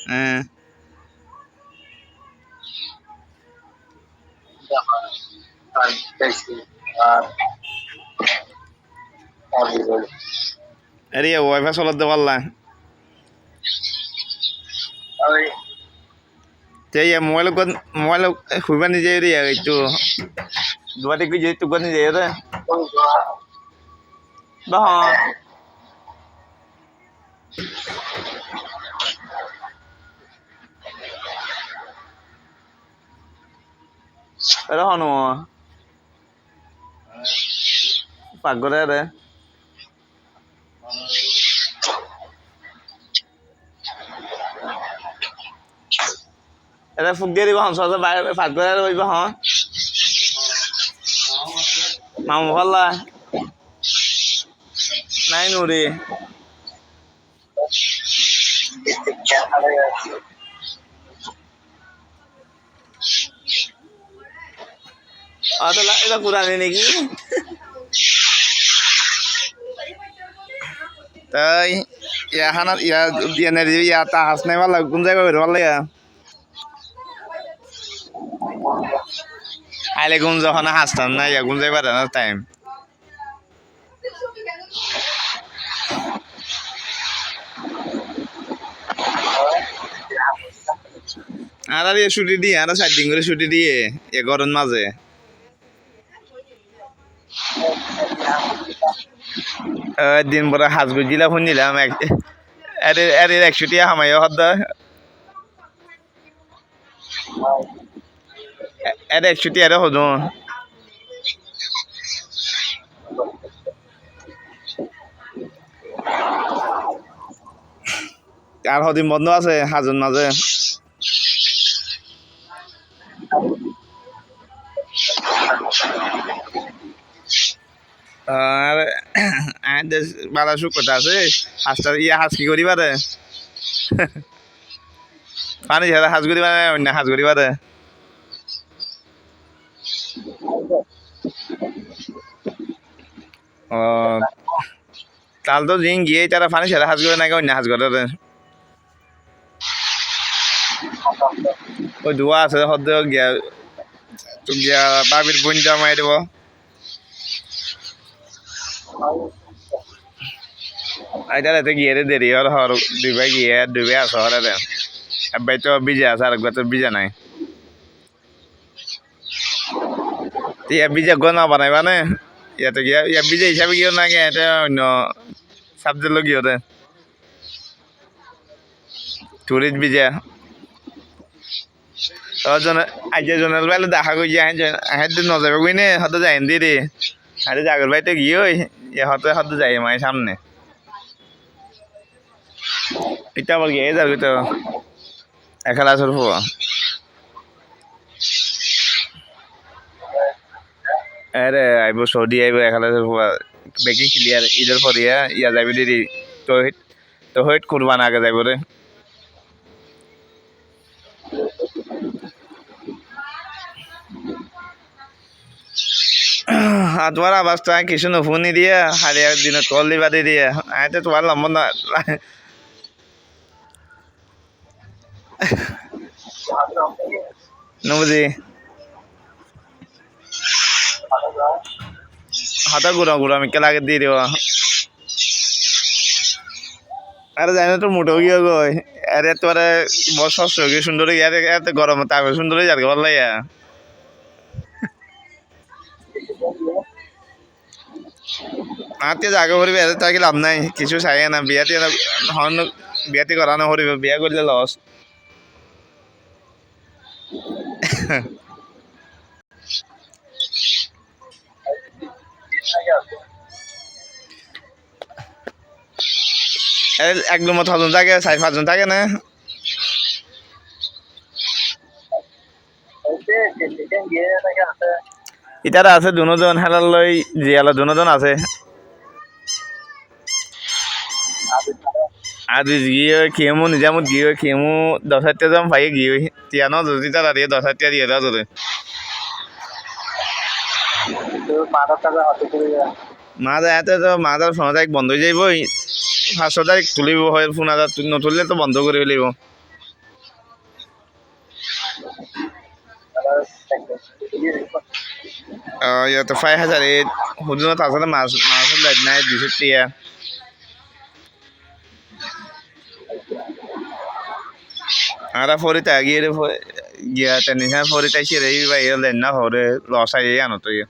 হ্যাঁ আরে ওয়াইফাই চলাতে পারলা তাই মোবাইল শুইবা নিজে রে এইটো দুয়াটি কি যে টুকা নিজে রে বাহ এটা হনো পাকঘরে রে এটা ফুক দিয়ে দিব হন সহজে বাইরে পাকঘরে রইব হন মামু ভাল্লা নাই নুরি তাহলে এটা পুরানি নাকি তাই ইয়াখানা ইয়া তা হাস নাই ভালো কোন জায়গায় বের ভালো লাগে আইলে কোন যখন হাসতাম না ইয়া কোন জায়গায় না টাইম আর ছুটি দিয়ে আর 4 দিন করে ছুটি দিয়ে এ গরম মাঝে দিন পরে হাজ গুজিলা শুনিলাম এর 100 টিয়া হামাই হদ্দা এর 100 টিয়া রে হদো আর হদিন বন্ধ আছে হাজুর মাঝে আর বালা শুকতা আছে হাঁসটা ইয়া হাঁস কি করিবা রে পানি ছেড়ে হাঁস করিবা অন্য হাঁস করিবা রে ও তাহলে তো দিন গিয়ে তারা পানি ছেড়ে হাঁস করে নাকি অন্য হাঁস করে রে ওই ধোয়া আছে হদ্দ গিয়া তো গিয়া বাবির বোনটা মাই দেব আইতার এতে গিয়ে রে দেরি হর হর দুইবার গিয়ে ডুবে আস হরে রে একবার তো বিজে আছে আর একবার তো বিজে নাই ইয়া বিজে গনা বানাইবা নে ইয়াতে গিয়া ইয়া বিজে হিসাবে গিয়েও না গে এটা অন্য সাবজেক্ট গিয়ে রে টুরিস্ট বিজে আজ জনের বেলা দেখা করি হাতে নজাবে কই নে হতে যাই দি রে আরে জাগর ভাই তো গিয়ে ওই হতে হতে যাই মায়ের সামনে এটা আবার গিয়ে যাবে তো একালা সরফ আরে আইব সৌদি আইব একালা সরফ বেকিং ক্লিয়ার ঈদের পর ইয়া যাবি দিদি তো হইট কুরবান আগে যাইব রে তোমার আওয়াজটা কিছু নুশুনি দিয়ে হারিয়া দিনত কল দিবা দি দিয়ে আইতে তোমার লম্ব না নুবুজি হাতা গুড়া গুড়া মিকে লাগে দিয়ে দিব আরে জানি তো মোটো গিয়ে গই আরে তোরে বড় শস্য কি সুন্দর এত গরম তাকে সুন্দর যার ভালো লাগে আতে জায়গা করবি এত তাকে লাভ নাই কিছু চাই না বিয়াতে হন বিয়াতে করানো করিব বিয়া করলে লস একদম 6জন থাকে 4-5 জন থাকে না ইতারা আছে দুজন হেলার লই জিয়ালা দুজন আছে আজ গিয়ে খেমু নিজামত গিয়ে খেমু 10 জন ভাই গিয়ে তিয়ানো যদি তারা দিয়ে 10 দিয়ে দাও তোরে মা যায় তো মাদার ফোন বন্ধ হয়ে যাইব পাঁচশো তারিখ তুলিব হয় ফোন হাজার নতুলিলে তো বন্ধ করে ফেলিব ইয়াতে 5008 সুদিনত তাছতে মাছ লাইট নাই 200 টিয়া ara fori ta gire gya tani ha fori ta shire ba yele na hore lo sa ye ano to ye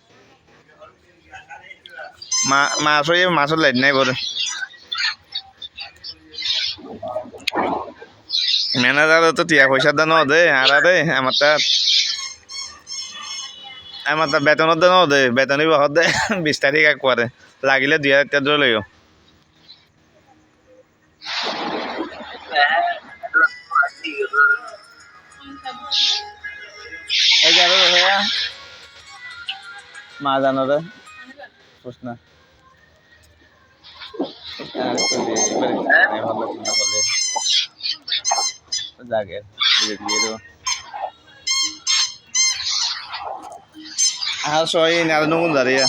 ma so ye ma so le nai bor manager to tia পয়সা দানো দে ara de amata বেতন দানো দে বেতনই বহুত দে 20 তারিখ একবারে লাগিলে 2000 টাকা ধরে লইও এই যাবে ভাইয়া মা জানো রে প্রশ্ন জাগে দিয়ে দেবো soy nada nungun daria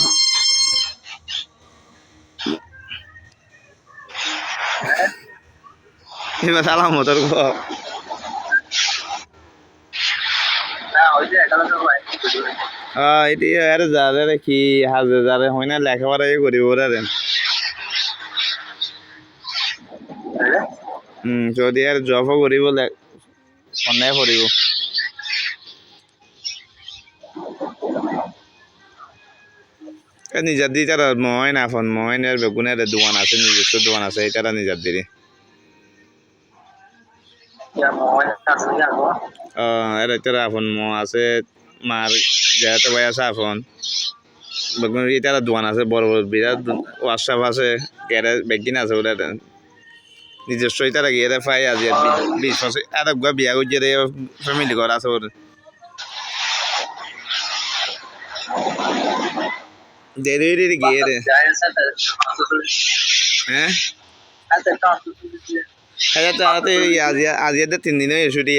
ini salah motor gua এটি আর যারে কি হাজে যারে হয় না লেখাপড়া করিব রে যদি আর জবও করিব অন্যায় করিব নিজের দি তারা মই না ফোন মই না বেগুনের দোকান আছে নিজস্ব দোকান আছে এটা নিজের দিদি এর তারা ফোন ম আছে মার যেতে ভাই আছে ফোন বেগুন এটা দোকান আছে বড় বড় বিরাট ওয়ার্কশপ আছে গ্যারেজ বেগিন আছে ওটা নিজস্ব তারা গিয়ে পাই আজ 20 বছর আর একবার বিয়া করছে রে ফ্যামিলি ঘর আছে ওর দেরি দেরি গিয়ে রে হ্যাঁ আচ্ছা তাহলে আজ 3 দিনে ছুটি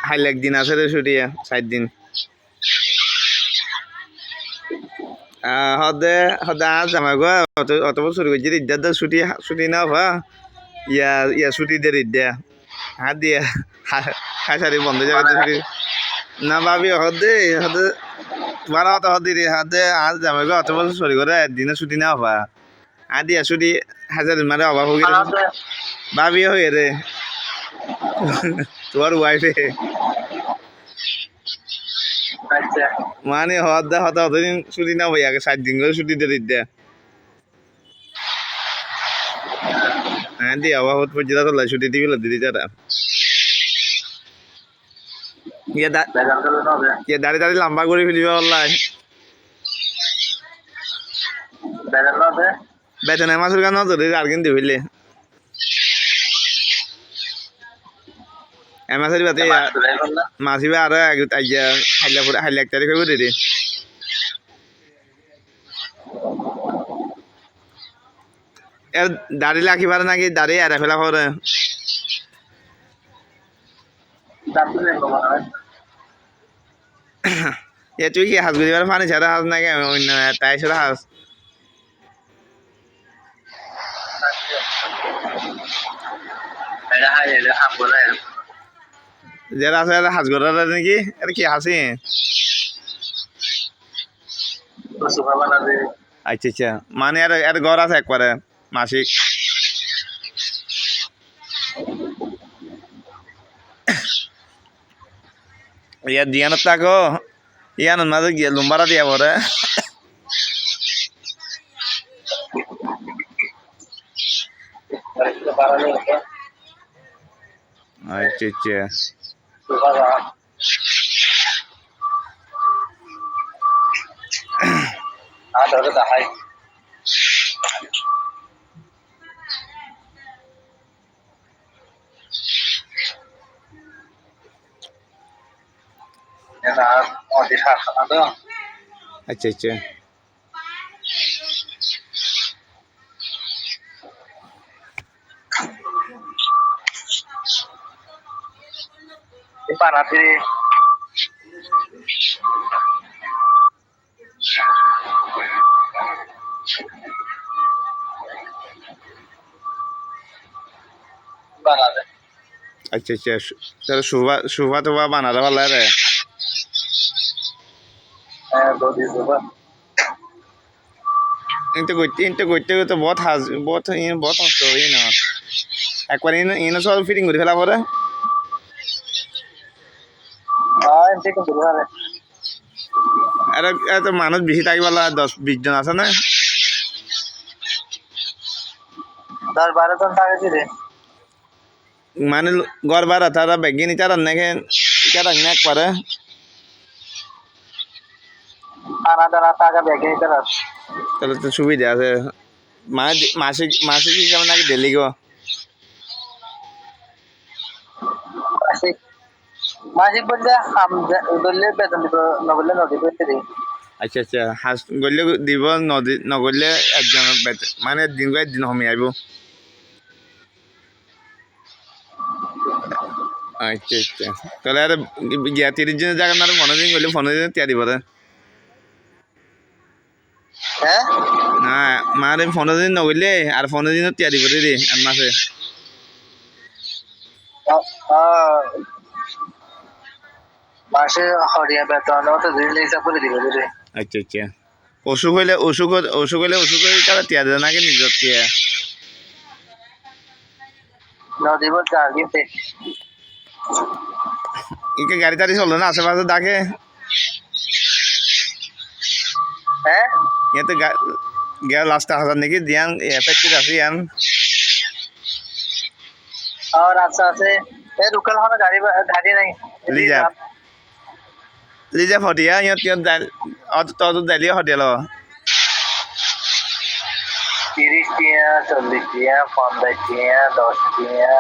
হাইলাক দিন আছে রে ছুটি 7 দিন হদে হদে আজ আমার গো অত বছর গেছি ইদ্দার ছুটি না ভা ইয়া ছুটি দে ইদ্দা হাত দিয়া হাসারি বন্ধ যাবে ছুটি না ভাবি হদে হদে বারা হতে হদি রে হদে আজ আমার গো অত বছর ছুটি করে একদিনে ছুটি না ভা আর দিয়া ছুটি হাজার মানে অভাব হয়ে গেছে ভাবি হয়ে রে তোমার ওয়াইফে মানে হদা হতা হতদিন ছুটি না ভাই আগে 7 দিন করে ছুটি দিয়ে দেয়া হ্যাঁ দিয়ে অভাব পর্যন্ত তো ছুটি দিবি দিদি তারা ইয়ে দাঁড়িয়ে দাঁড়িয়ে লম্বা করে ফেলিবা বললাই বেতন মাসের গান ধরে আর কিন্তু ফেললে এমাসের বাতে মাসিবা আর হাইলা 1 তারিখ হইব দিদি এর দাড়ি লাখি পারে নাকি দাড়ি এরা ফেলা করে তুই কি হাঁস গুলি পানি ছাড়া হাঁস নাকি অন্য তাই ছাড়া হাঁস যারা আছে হাঁস গড়া নাকি এটা কি হাসি আচ্ছা আচ্ছা মানে এর ঘর আছে একবারে মাসিক ইয়ার দিয়ানত থাকো ইয়ান মাঝে গিয়ে লুম্বারা দিয়া পরে আচ্ছা আচ্ছা আচ্ছা আচ্ছা Para বানাবে। আচ্ছা আচ্ছা তাহলে সুভা টুভা বানাতে পারলে রে হ্যাঁ নদী সুবা ইনতে করতে তো বহুত কষ্ট এই না একবার ইনো সব ফিটিং করে ফেলা পরে এমনি কিন্তু ভালো আর এত মানুষ বেশি থাকবে 10-20 জন আছে না 10-12 জন থাকে রে মানে ঘর ভাড়া তারা বেগিনি তারা নাকি তারা না একবারে খানা দানা টাকা ব্যাগে নিতে রাখ তাহলে তো সুবিধা আছে মানে মাসিক মাসিক হিসাবে নাকি ডেলি গো মাসিক মাসিক বললে বললে বেতন দিব না বললে নদী করতে দিই আচ্ছা আচ্ছা হাস গলে দিব নদী নগরলে একজনের মানে একদিন করে একদিন কমে আইব আচ্ছা আচ্ছা তাহলে আর 30 জনের জায়গা না 15 দিন গেলে 15 দিন তিয়া দিব হ্যাঁ না মানে 15 দিন নগরলে আর 15 দিনও তিয়া দিব রে আর মাসে মাসে হরিয়া বেতন তো দিন হিসাব করে দিবে রে আচ্ছা আচ্ছা অসুখ হইলে তারা তিয়া দেয় নাকি নিজের তিয়া নদী বলতে আর কিনতে ইকে গাড়ি টাড়ি চলে না আশেপাশে ডাকে হ্যাঁ ইয়াতে লাস্ট হাজার নাকি দিয়ান এফেক্টেড আছে ইয়ান আর আচ্ছা আছে এই লোকাল হলো গাড়ি নাই লিজা ফটিয়া ইহঁত তত দালিয়ে ফটিয়া ল 30 টিয়া 40 টিয়া 50 টিয়া 10 টিয়া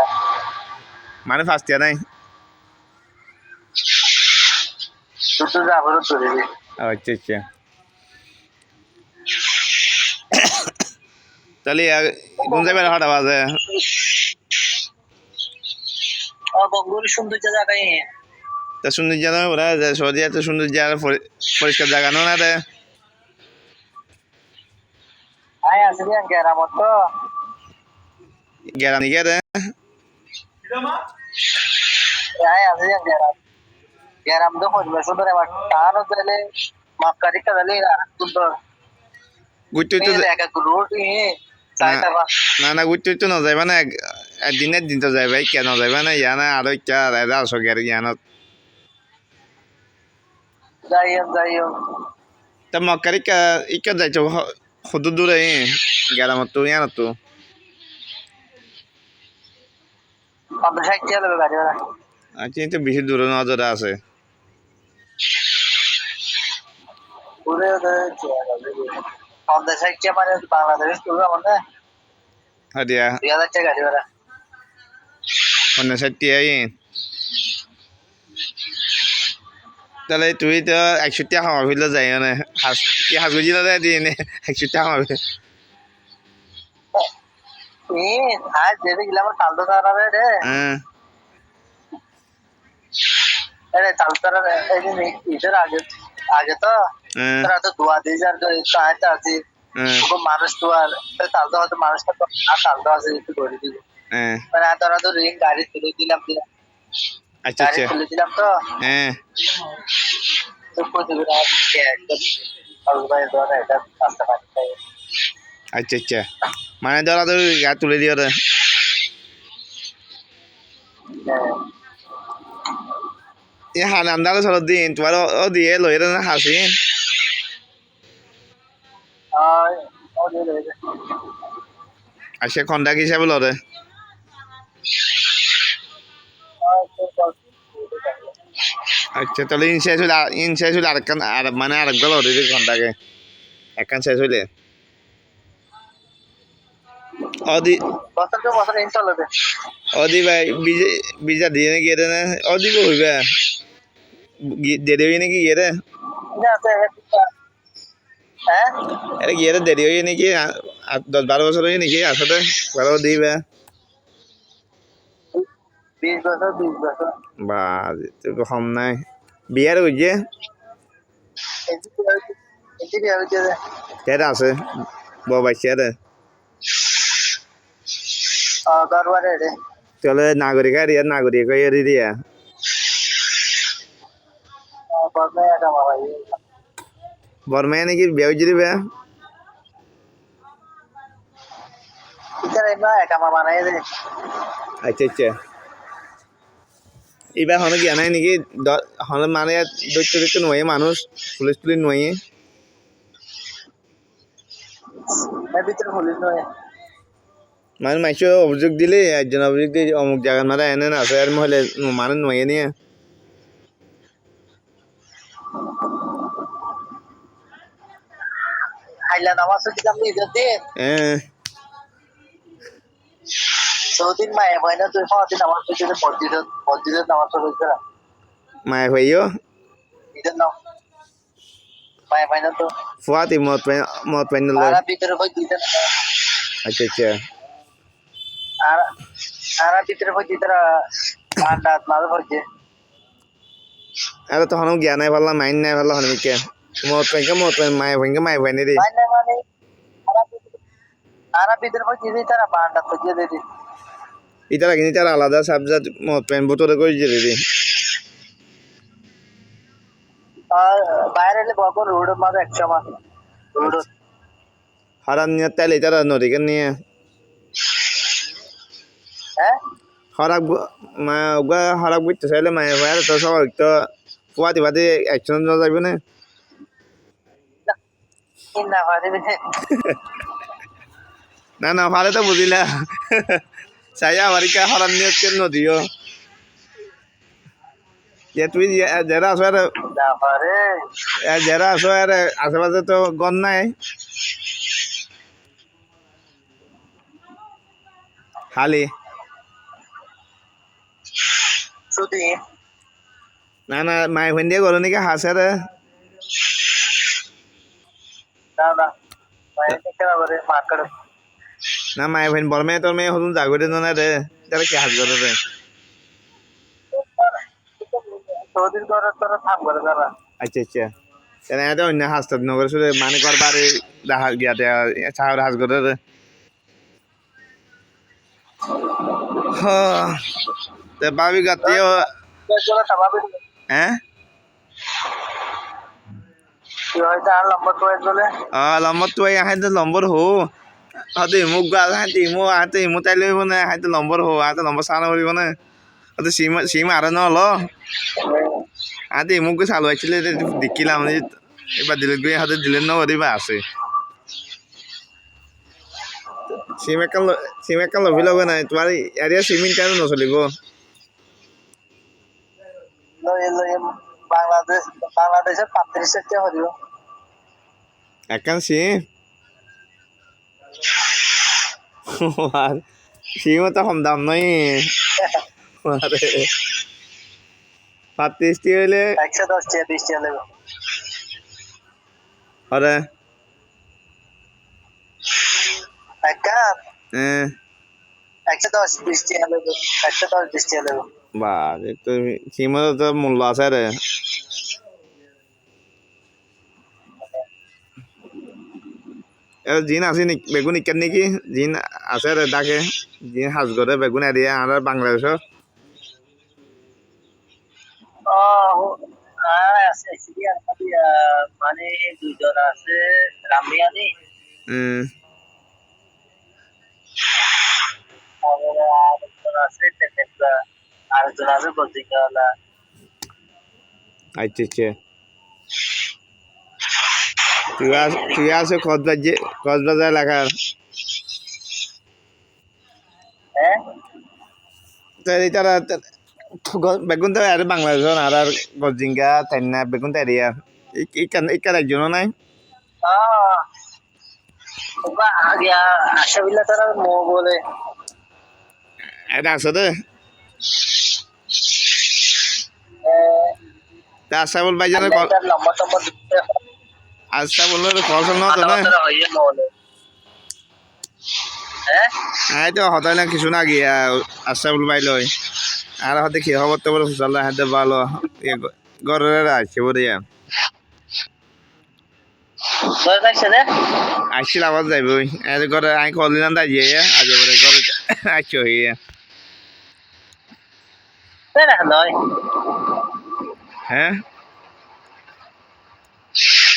মানে ফার্স্ট নাই দুটো যাবো চলে দিই আচ্ছা আচ্ছা তাহলে কোন যাবে হঠাৎ বাজে বঙ্গুর সৌন্দর্য জায়গায় তা সৌন্দর্য নয় ওরা সৌদি এত সৌন্দর্য আর পরিষ্কার জায়গা না রে আয় আসবি গ্যারামত তো গেরানি গে রে আয় আসবি গ্যারাম তো খুঁজবে শুধু তাহলে তাহলে মাপকারি কাদালে গুইতে তো এক এক রোড চাইতা বা না না গুইতে তো না যাইবা না একদিনের দিন তো যাইবা কেন যাইবা না ইয়া না আরো ইচ্ছা আসো গের ইয়ানত যাইও তা মক্কারি ইকা যাইছো কত দূরে গেরামত তো ইয়ানত তো 50-60 টিয়া লাগবে গাড়ি ভাড়া আচ্ছা এই তো বেশি দূরে নজরে আছে পুরে 50-60 টিয়া মানে বাংলাদেশ তুলবে মানে হাদিয়া 2000 টাকা গাড়ি ভাড়া 50 আই তাহলে তুই তো 61 খাওয়া হইলে যাই না হাঁস গুজি না দেয় দিয়ে 61 খাওয়া আজ যেতে গেলাম তালদো তারাবে রে হ্যাঁ আরে তালদো তারাবে ঈদের আগে আগে তো তারা তো দোয়া দিয়ে যার চাইতে আছে মানুষ তো আর তালদো হয়তো মানুষটা তো আর তালদো আছে একটু করে দিব মানে তোরা তো রিং গাড়ি তুলে দিলাম আচ্ছা আচ্ছা তুলে দিলাম তো হ্যাঁ তো প্রতিদিন এটা আসতে পারি আচ্ছা আচ্ছা মানে ধরা তো গা তুলে দিও রে এ হানাম দালে চলো দিন তোমার ও দিয়ে লই রে না হাসি আসে কন্টাক্ট হিসাবে লরে আচ্ছা তাহলে ইনশেষ হইলে আরেকখান আর মানে আরেকবার লরে ঘন্টাকে একখান শেষ হইলে অদি অদি ভাই বিজা দিয়ে নাকি এরে না অদি কো হইবা দিয়ে দেবি নাকি এরে আরে গিয়ে দেরি হয়ে নাকি 10-12 বছর হয়ে নাকি আসলে ভালো দিবে 20 বছর 20 বছর বা কম নাই বিয়ার হইছে কেটা আছে বউ বাইছে রে দরবারে রে তাহলে নাগরিক আর ইয়ার নাগরিক এরি দিয়া বর্মে একা মারাই বর্মায় নাকি বিয়া হয়েছে দিবে ইতারে না একা মা বানাই দে আচ্ছা আচ্ছা এইবার হনো গিয়া নাই নাকি হনো মানে দৈত্য দৈত্য নয় মানুষ পুলিশ টুলিশ নয় এর ভিতরে পুলিশ নয় মানে মাইসে অভিযোগ দিলে একজন অভিযোগ দিয়ে অমুক জায়গার মারা এনে না আছে আর মহলে মানে নয় নিয়ে হাইলা নামাজ দিলাম ইজ্জত দিয়ে হ্যাঁ চৌদিন মায়ে হয় না তুই দিন আমার পিছনে মসজিদের নামাজ পড়ে গেলাম মায় ভাইও ঈদের নাম মায়ে হয় না তো ফুয়াতি মত পাইন লয় আর ভিতরে ভাই দিতেন আচ্ছা আচ্ছা আর আর ভিতরে ভাই দিতেন আন্ডাত মারো হচ্ছে আর তখন জ্ঞান নাই ভালো মাইন্ড নাই ভালো হনমিকে মত পাইন মায় ভাইনে রে মানে আর ভিতরে ভাই দিদি তারা আন্ডাত তো দিয়ে দিদি ইতারা কিন্তু তার আলাদা সাবজেক্ট মত পাইন বোতরে করে দিয়ে রে আর বাইরে এলে বকর রোড মাঝে 100 মাস রোড হারান নিয়ে তাইলে তারা নদীকে নিয়ে হ্যাঁ হরাক মা ওগা হরাক বুঝতে চাইলে মায় ভাই তো সবাই তো ফুয়াতি বাদে একজন যাবে না না পারে না না ভালো তো বুঝিলা চাই আমার কে হরান নিয়ে কেন নদীও যে তুই যারা আছো না পারে যারা আছো আর আশেপাশে তো গন নাই খালি শুধু না না মায় ভাই দিয়ে গলো নাকি হাসে রে না না মায়ে দেখতে পারে মাকড় না মায় ভাই বড় মেয়ে তোর মেয়ে হতুন জাগরে না রে তারা কি হাস করে রে চৌধুরী করে তোরা থাম করে দাঁড়া আচ্ছা আচ্ছা তাহলে এটা অন্য হাসতে নগর শুধু মানে করবারে দেখা গিয়াতে চাহার হাস করে রে তে ভাবি গাতিও তোরা স্বাভাবিক হ্যাঁ তুই হয়তো আর লম্বা তো বলে লম্বর তো হাতে লম্বর হো হয়তো ইমুক গাল হাতে ইমু তাই লইব না হাতে লম্বর হো হাতে লম্বর সারা করিব না হয়তো সিম আরে নল হাতে ইমুক চালু আইছিল দেখিলাম এবার দিলে গিয়ে হাতে দিলেন না ওরিবা আছে সিম একাল লবি লগে নাই তোমার এরিয়া সিমিন কেন নচলিব বাংলাদেশে 35 টাকা হরিব একান সিম সিম তো কম দাম নয় পাত্রিশটি হইলে 110 টাকা 20 টাকা লাগবে আরে একটা হ্যাঁ 110 20 টাকা লাগবে 110 20 টাকা লাগবে বা তো সিমের তো মূল্য আছে রে জিন আছে নাকি বেগুন ইকার নাকি জিন আছে রে ডাকে জিন সাজ করে বেগুন এরিয়া আর বাংলাদেশত আছে মানে দুজন আছে রামিয়ানি আরেকজন আছে আরেকজন আছে বজিকাওয়ালা আচ্ছা আচ্ছা তুই আছে কক্সবাজার এলাকার হ্যাঁ তারা বেগুন তো আর বাংলাদেশ আর গজিঙ্গা তাইনা বেগুন তো এরিয়া ইকার একজনও নাই আশাবিল্লা তারা মো বলে এটা আছে দে আশা বল ভাই জানে লম্বা টম্বা আশা বললো কল শোন তো না হ্যাঁ তো হতাই না কিছু না গিয়া আশা বল ভাই লয় আর হতে কি খবর তো বলে সুসাল্লাহ হাতে ভালো ঘরের আছে বলে আসছিল আবার যাইব ঘরে আমি কল দিলাম তাই আজ ঘরে আসছো হইয়া না নয় হ্যাঁ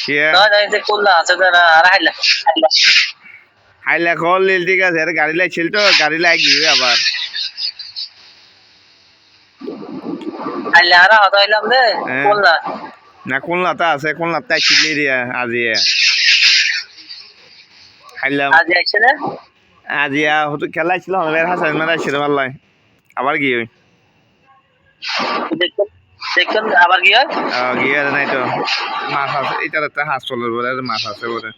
কি নয় নয় যে কুল্লা আছে না আর হাইলা হাইলা কল লিল ঠিক আছে আরে গাড়ি লাইছিল তো গাড়ি লাগিয়ে আবার হাইলা আর হতো হইলাম রে হ্যাঁ। কুল্লা না কোন লাতা আছে কোন লাতা কিলি রিয়া আজিয়া হাইলা আজ আইছে না আজিয়া হতো খেলাইছিল হলে হাসান মারাইছিল ভাল্লাই আবার কি হই দেখুন দেখুন আবার কি হয় গিয়ে নাই তো মাছ আছে এটার একটা হাঁস চলের বলে মাছ আছে বলে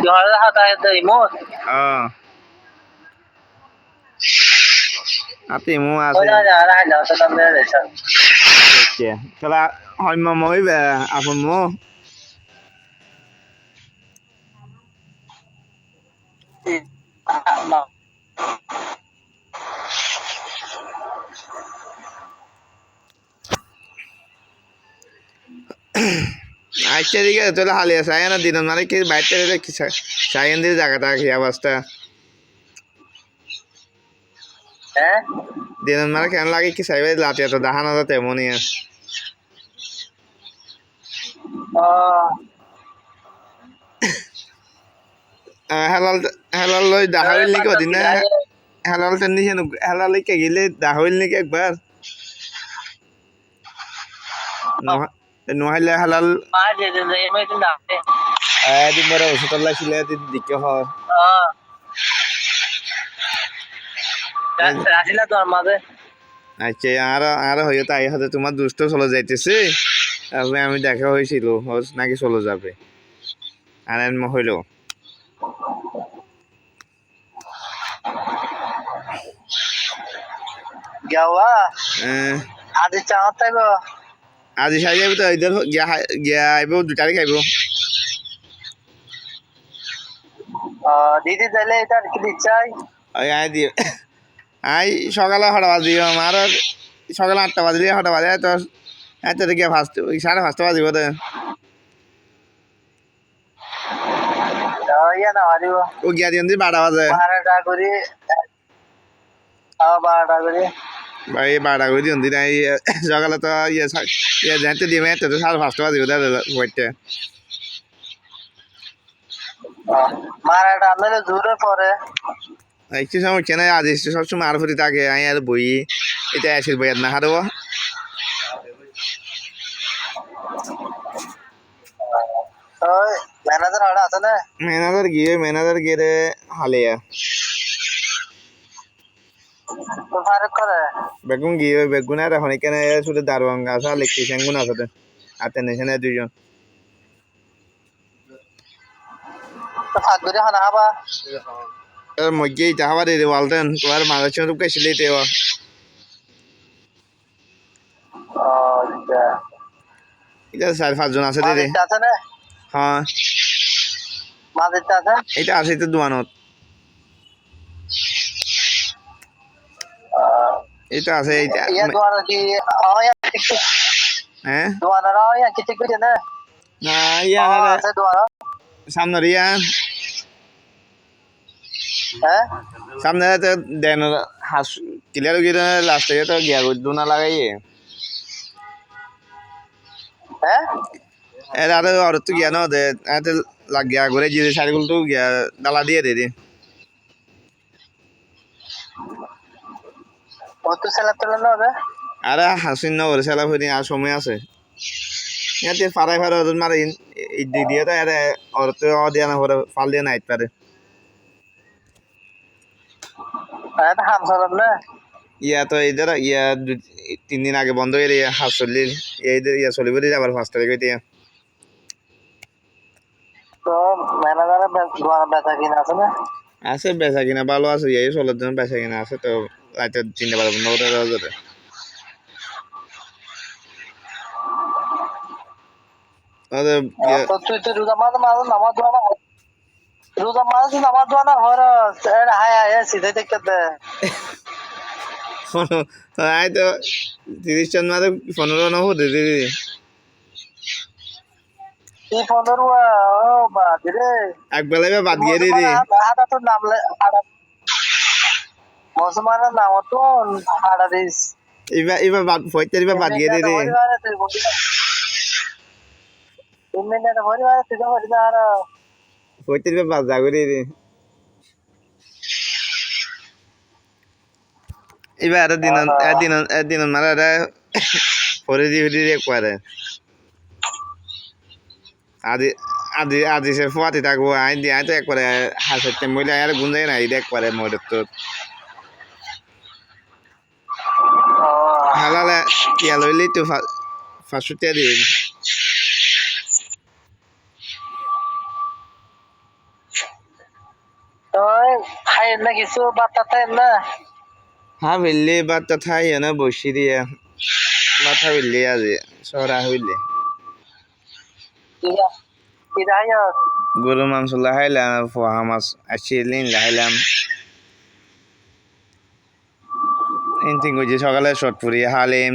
কি হয় হতো হতো ইমোট আতে মু আছে ওই না আর হাইলা তো নামে রেছা খেলা হয় মই আপন মো আচ্ছা ঠিক আছে তাহলে হালি আছে আয় না দিন মানে কি বাইরে কি সাইন দিয়ে জায়গাটা কি অবস্থা হ্যাঁ দিন মানে কেন লাগে কি সাইবে লাতে তো দেখানো তো তেমনই হেলাল হেলাল লই দেখাইল নাকি ওদিন না হেলাল টেনশন হেলাল কে গেলে দেখাইল নাকি একবার নহলে হেলাল মাঝে যে এমে তো না এদিন বড় ওষুধ লাইছিলে দিকে হয় রাখিলা তো মাঝে আচ্ছা আর আর হয়ে তাই হয়তো তোমার দুষ্ট চলে যাইতেছে তারপরে আমি দেখা হয়েছিল নাকি চলে যাবে আর হইল গাওয়া আজ চাহতে গো আজি সাই যাবি তো ইধর গিয়া আইব দুটারে খাইব দিদি তাহলে এটা কি দিচ্ছাই ওই আই দিও আই সকালে হঠাৎ বাজিও আমার সকালে 8টা বাজলে হঠাৎ বাজে তো এত গিয়া ফার্স্ট ওই 5:30 বাজিব তো ইয়া না হারিব ও গিয়া দিন 12 বাজে 12টা করে 12টা করে ভাই 12 করে দিন দিন সকালে তো ইয়ে জানতে দিমে তো 5:30 বাজিব দাদা হইতে মারাটা আপনার দূরে পরে একটু সময় কেন আজ সবসময় আর ফুটি থাকে আমি আর বই এটা আসির বইয়ার না হারব ম্যানেজার হাড়া আছে না ম্যানেজার গিয়ে রে হালিয়া তো ফারুক করে বেগুন গিয়ে বেগুন আর এখন এখানে শুধু দারোয়ান আছে আর ইলেকট্রিশিয়ান গুণ আছে আর টেনশনে দুইজন তো ফাঁক করে হানা হাবা মধ্যে ইটা হবার রে ওয়ালতেন তোমার মানুষ রূপ গেছিলে তেও এটা 4-5 জন আছে রে আছে না হ্যাঁ মাঝেরটা আছে এটা আছে তো দোয়ানত এটা আছে এইটা ইয়া দোয়ার কি হ্যাঁ দোয়ার ইয়া কিছু করে না না ইয়া আছে দোয়ার সামনে রিয়া হ্যাঁ সামনে তো দেন হাস ক্লিয়ার গিয়ে লাস্টে তো গিয়া দুনা লাগাইয়ে হ্যাঁ এর আরে আর তো গিয়া না দে এতে লাগ গিয়া ঘুরে জিরে সাইকেল তো গিয়া ডালা দিয়ে দে ও তো সেলা তোলা না হবে আরে হাসিন না ওরে সেলা হইনি আর সময় আছে ইয়াতে ফারাই ওদের মারে দিয়ে তো আরে ওর তো দিয়া না পরে ফাল দিয়ে নাইট পারে এটা হাম সালাম না ইয়া তো ইধর ইয়া 3 দিন আগে বন্ধ হয়ে হাফ চলিল এইদের ইয়া চলিব দিয়ে আবার 5 তারিখ হইতে তো ম্যানেজার দোয়ার ব্যথা কিনা আছে না আছে বেচা কিনা ভালো আছে এই চলার জন্য বেচা কিনা আছে তো রাতে 3টা বাজে বন্ধ করে দেওয়া যাবে তো তুই তো রোজা মাঝে মাঝে নামাজ দোয়া না রোজা মাঝে নামাজ দোয়া না হর হায় হায় সিধে দেখতে দে আই তো 30 জন মাঝে 15 না হতে দিদি এই 15 ও বাদ রে এক বেলায় বাদ দিয়ে দিদি হাটা তো নামলে মুসলমানের নাম তো হাড়া দিস এবার বাদ ফয়তারি বা বাদ গিয়ে রে পরিবারে তুই বলি না 3 মিনিট পরিবারে তুই বলি না আর ফয়তারি বা বাদ জাগরে রে এবার দিন মারা পরে দিয়ে একবারে আদি আদি সে ফুয়াতে থাকবো আই তো একবারে হাসতে মহিলা আর গুঞ্জাই না এটা একবারে মরে তো হালালে ইয়া লইলি তো ফাঁসুতে দিয়ে ওই খাই না কিছু বাতা তাই না হ্যাঁ বললে বাচ্চা থাই না বসি দিয়ে মাথা বললে আজ সরা হইলে কিরায় গরু মাংস লাহাইলাম পোহা মাছ আসিলিন লাহাইলাম ইনতিং গজি সকালে শর্টপুরি হালিম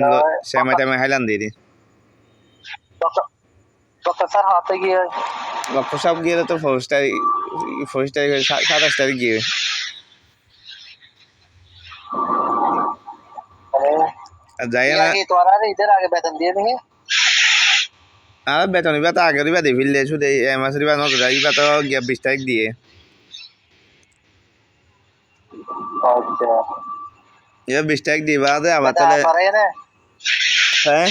সেমাই টাইমে হাইলাম দিদি প্রফেসর হাতে গিয়ে ডক্টর সাহেব গিয়ে তো ফার্স্ট তারিখ 27 তারিখ গিয়ে যাই না তোরা ঈদের আগে বেতন দিয়ে দিবি আর বেতন ইবা তো আগের ইবা দিয়ে ফিরলে শুধু এই মাসের ইবা নজর ইবা তো 20 তারিখ দিয়ে আচ্ছা ইবা 20 তারিখ দিবা দে আবার তাহলে হ্যাঁ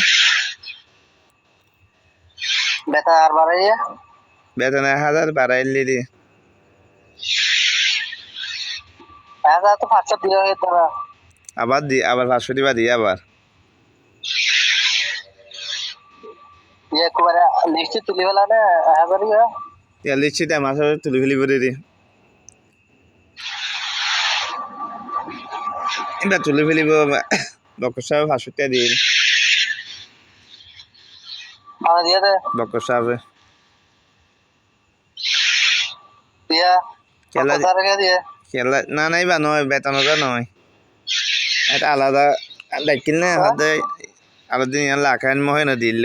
বেতন আর বাড়াইয়া বেতন 1000 বাড়াইলি রে তো 500 দিলে হয়ে তোরা আবার 500 দিবা দিয়ে আবার একবারে লিস্টে তুলি ফেলা না হাজারি ইয়া লিখছি টাইম আসলে তুলি ফেলি করে রে এটা তুলি ফেলিব ডক্টর সাহেব 500 টাকা দিয়ে আমার দিয়ে দে ডক্টর সাহেব দিয়া খেলা দিয়ে খেলা না নাই বা নয় বেতন নয় এটা আলাদা দেখিল না হাতে আলাদা দিন লাখান মহে না দিল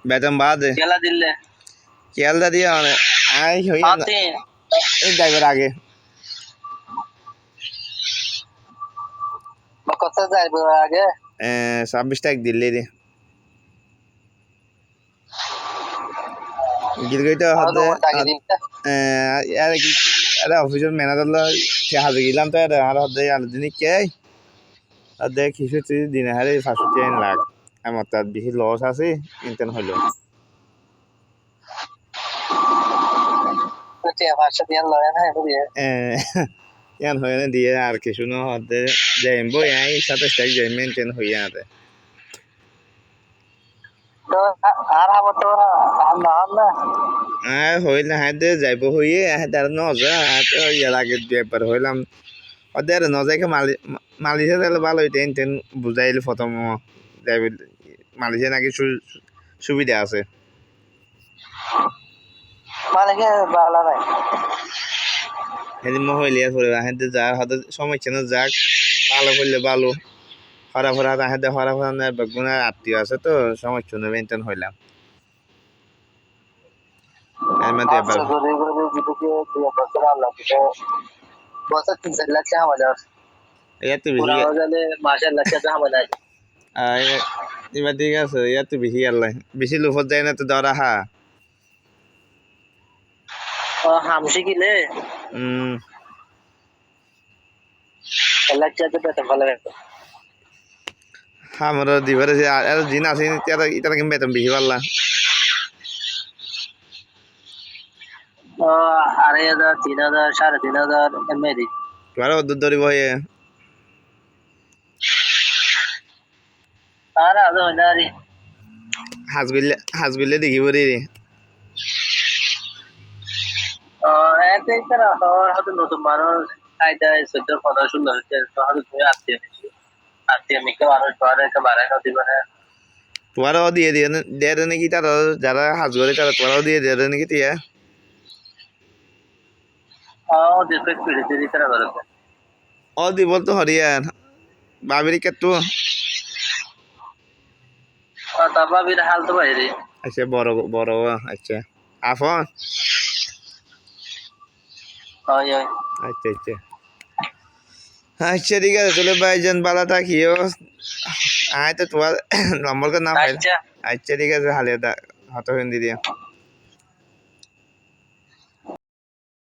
বেতন বাদ খেলা দিলে খেলটা দিয়ে আই হই এই ড্রাইভার আগে কত যাইবে আগে 26 তারিখ দিল্লি রে গিলগইটা হাতে আর কি আরে অফিসের ম্যানেজার হাতে গেলাম তো আর হাতে আলাদা দিন কে আর দেখ কিছু দিনে হারে 500 লাখ আমার তার বেশি লস আছে ইন্টার্ন হইল ইয়ান হয়ে না দিয়ে আর কিছু না হতে যাইম বই আই 27 তারিখ যাই মেনটেন হইয়া আতে আর হবো তো আর হইল হাতে যাইব হইয়ে তার নজা তো ইয়ার আগে একবার হইলাম ওদের নজাইকে মালিশে তাহলে ভালো হইতে ইন্টার্ন বুঝাইল প্রথম যাইবে মালিশে নাকি সুবিধা আছে মালিকে ভালো নাই সেদিন মহিলিয়া করে হাতে যা হাতে সমস্যা না যাক ভালো করলে ভালো হরা ফরা হাতে হরা ফরা বেগুনের আত্মীয় আছে তো সমস্যা নেই মেনটেন হইলাম এর মধ্যে এবার বছর 3 লাখ আমাদের ইয়াতে বেশি মাসের লাখ আমাদের এবার ঠিক আছে ইয়াতে বেশি আল্লাহ বেশি লোভত যায় না তো দরা হা হামসি কিলে লাখ বেতন ভালো আমার দিবারে আর দিন আছে এটা কিন্তু বেতন বেশি পারলা 2500 3000 3500 এমনি তোমার দূর ধরিব হয়ে আর আজ হয় না রে হাজগুলে দেখিব রে একটাই তারা হয়তো নতুন মানুষ কায়দায় 14-15 হচ্ছে হয়তো তুমি আত্মীয় মিকে মানুষ ঘরে বাড়ায় না দিবে না তোমারও দিয়ে দেয় নাকি তারা যারা হাজ করে তারা তোমারও দিয়ে দেয় নাকি তিয়া ডিসপেক্ট পিড়িতে দিতে না বলতে দি বলতো হরিয়ান বাবির কেতু বাবির হাল তো বাইরে আচ্ছা বড় আচ্ছা আফন ওই ওই আচ্ছা আচ্ছা আচ্ছা ঠিক আছে তাহলে ভাইজান বালা থাকিও আয় তো তোমার নম্বর না পাই আচ্ছা আচ্ছা ঠিক আছে হালে হত হিন্দি দিয়া